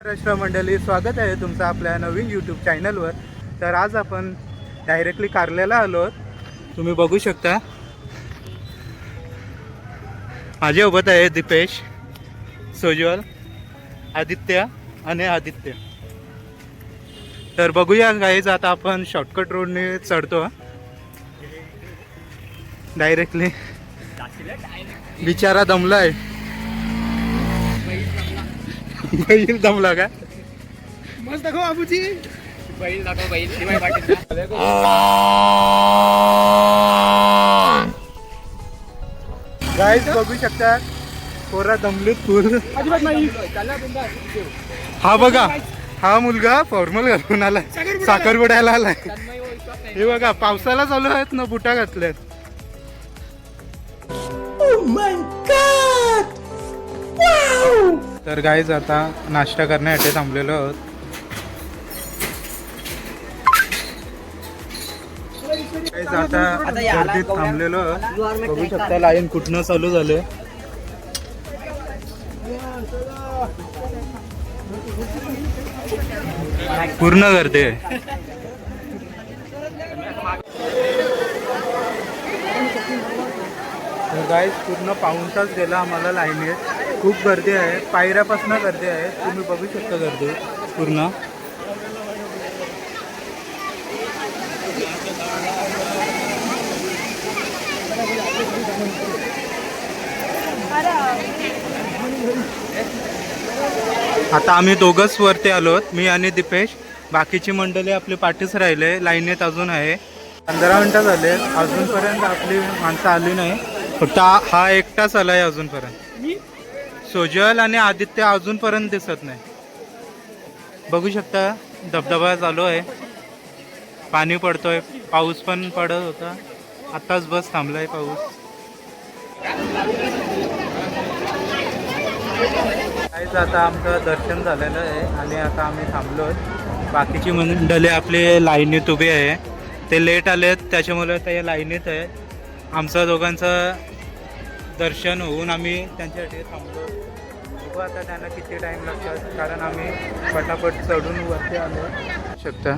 महाराष्ट्र मंडळी, स्वागत आहे तुमचं आपल्या नवीन यूट्यूब चॅनलवर. तर आज आपण डायरेक्टली कारल्याला आलो आहोत. तुम्ही बघू शकता माझ्यासोबत आहे दीपेश, सोजल, आदित्य आणि आदित्य. तर बघूया गाईज, आता आपण शॉर्टकट रोडने चढतो डायरेक्टली. बिचारा दमलाय. बैल दमला का? मस्त दाखव बाबूजी, बैल दाखव. बैल शिवाय गाईज बघू शकता, पोरा दमलीत फुल. अजिबात नाही. हा बघा, हा मुलगा फॉर्मल घालून आलाय, साखरपुड्याला आलाय. हे बघा, पावसाला चालू आहेत ना, बुटा घातल्यात. तर गाईज आता नाश्ता करण्यासाठी थांबलेलो आहोत. गाईज आता गर्दीत थांबलेलो आहोत. बघू शकता लाईन कुठनं चालू झाले. पूर्ण गर्दी आहे. गाईज पूर्ण पाऊण तास गेला आम्हाला लाईनीत. खूप गर्दी आहे, पायऱ्यापासून गर्दी आहे. तुम्ही बघू शकता गर्दी पूर्ण. आता आम्ही दोघंच वरती आलोत, मी आणि दीपेश. बाकीची मंडळी आपली पाठीच राहिले, लाईनीत अजून आहे. 15 मिनटं झाले, अजूनपर्यंत आपली माणसं आली नाही. फक्त हा एकटाच आलाय अजूनपर्यंत. सोजल आणि आदित्य अजूनपर्यंत दिसत नाही. बघू शकता धबधबा चालू आहे, पाणी पडतोय, पाऊस पण पडत होता. आताच बस थांबलाय पाऊस. काहीच आता आमचं दर्शन झालेलं आहे आणि आता आम्ही थांबलो. बाकीची मंडळी आपले लाईनीत उभी आहे. ते लेट आलेत त्याच्यामुळे ते लाईनीत आहे. आमचं दोघांचं दर्शन होऊन आम्ही त्यांच्यासाठी थांबलो. बघू आता त्यांना किती टाईम लागतात, कारण आम्ही पटापट चढून वरती आलो शकता.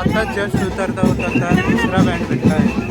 आता जस्ट उतरता उतरता दुसरा बँड भेटला आहे.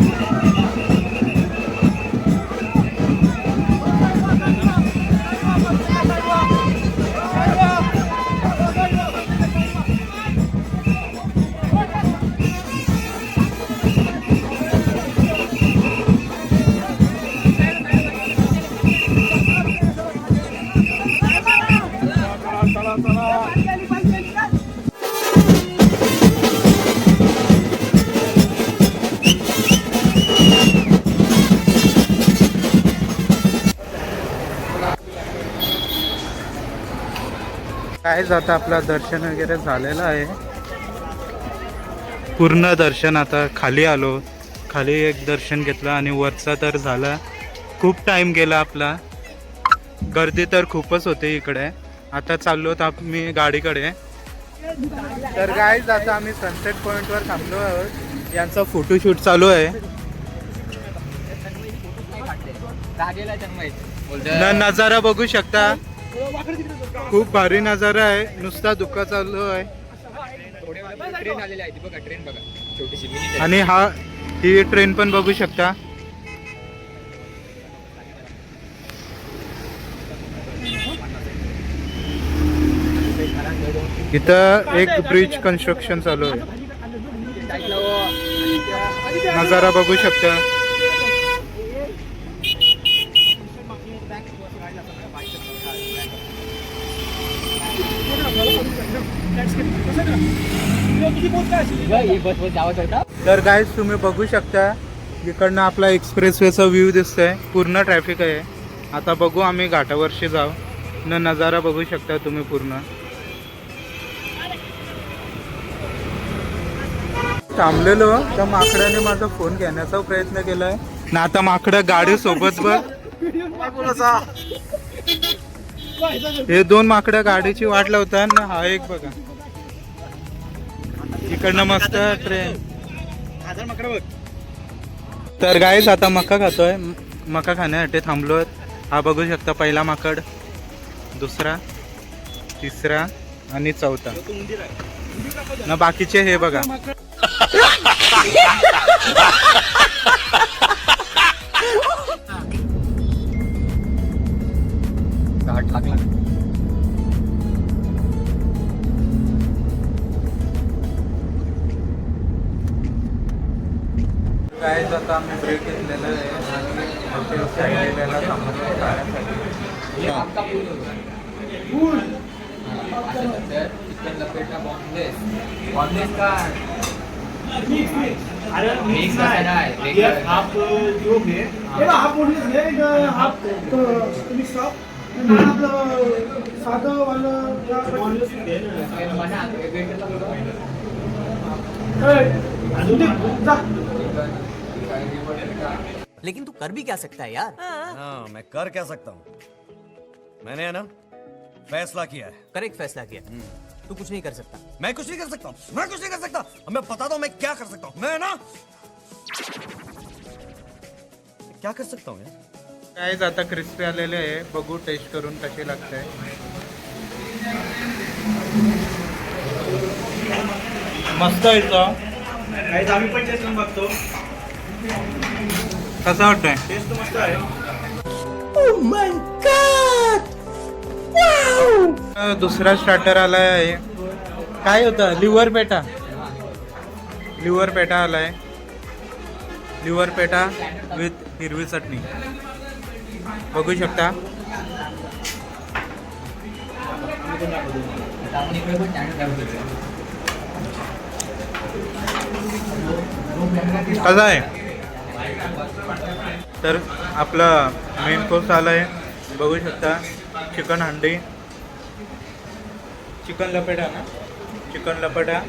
काहीच आता आपलं दर्शन वगैरे झालेलं आहे, पूर्ण दर्शन. आता खाली आलो, खाली एक दर्शन घेतलं आणि वरचा तर झाला. खूप टाइम गेला आपला, गर्दी तर खूपच होते इकडे. आता चाललो आम्ही गाडीकडे. तर गाईज आता आम्ही सनसेट पॉईंटवर थांबलो आहोत. यांचा फोटोशूट चालू आहे. नजारा बघू शकता, खूप भारी नजारा आहे. नुसता धुका चालू आहे. आणि ही ट्रेन पण बघू शकता. इथं एक ब्रिज कन्स्ट्रक्शन चालू आहे. नजारा बघू शकता. ये बस जावा करता तर गाईज तुम्ही बघू शकता इकडनं आपला एक्सप्रेसवेचा व्ह्यू दिसतोय. पूर्ण ट्रॅफिक आहे. आता बघू आम्ही घाटावरशी जाऊ न नजारा बघू शकता तुम्ही पूर्ण. थांबलेलो तर माकडाने माझा फोन घेण्याचा प्रयत्न केलाय ना. आता माकडं गाडी सोबत बघ. हे दोन माकडं गाडीची वाट लावतात ना. हा एक बघा इकडनं मस्त ट्रेन. तर गाईज आता मका खातोय. मका खाण्यासाठी थांबलोय. हा बघू शकता पहिला माकड, दुसरा, तिसरा आणि चौथा ना. बाकीचे हे बघा. काय आता आम्ही ब्रेक घेतलेला आहे आणि हॉटेल थांबलो खाण्यासाठी. हाफ जो घे हाफ ओनली घे हाफ तुम्ही स्टॉप आपलं साधं वालं लेकिन तू कर भी क्या सकता है यार. हाँ मैं कर क्या सकता हूँ. मैंने है ना फैसला किया है. करेक्ट फैसला किया. तू कुछ नहीं कर सकता. मैं कुछ नहीं कर सकता. मैं कुछ नहीं कर सकता. अब मैं बताता हूँ मैं क्या कर सकता हूँ. मैं ना क्या कर सकता हूँ यार. काय आता क्रिस्पी आलेले आहे. बघू टेस्ट करून कसे लागते. मस्त आहे तो. आम्ही पण टेस्ट करून बघतो. कसा वाटतोय. टेस्ट मस्त आहे. दुसरा स्टार्टर आलाय. काय होतं लिव्हर पेटा. लिव्हर पेटा आलाय. लिव्हर पेटा विथ हिरवी चटणी बघू शकता. कसा आहे. तर आपलं मेन कोर्स आलाय बघू शकता. चिकन हंडी, चिकन लपेटा ना, चिकन लपेटा,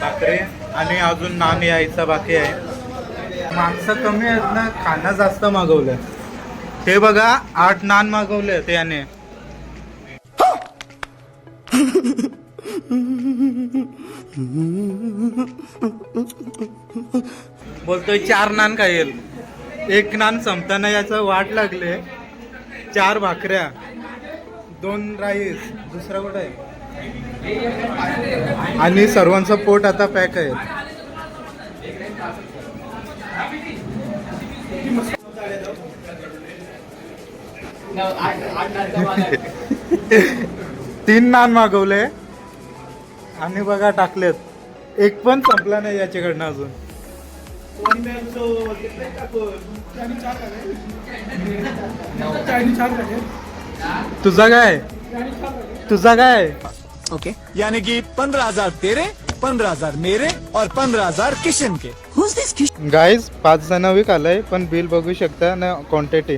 भाकरी आणि अजून नान यायचा बाकी आहे. माणसं कमी आहेत ना, खाणं जास्त मागवलं. ते बघा 8 नान मागवले त्याने. बोलतोय 4 नान खाईल. 1 नान संपताना याचं वाट लागले. 4 भाकऱ्या, 2 राईस, दुसरा कुठं आहे. आणि सर्वांचं पोट आता पॅक आहे. तीन नान मागवले आणि बघा टाकलेत. एक पण संपला नाही याच्याकडनं अजून. तुझा काय. तुझा काय. ओके यानी कि 15,000 तेरे, 15,000 मेरे और 15,000 किशन के. गाईज 5 जण वीक आलाय पण बिल बघू शकता ना क्वांटिटी.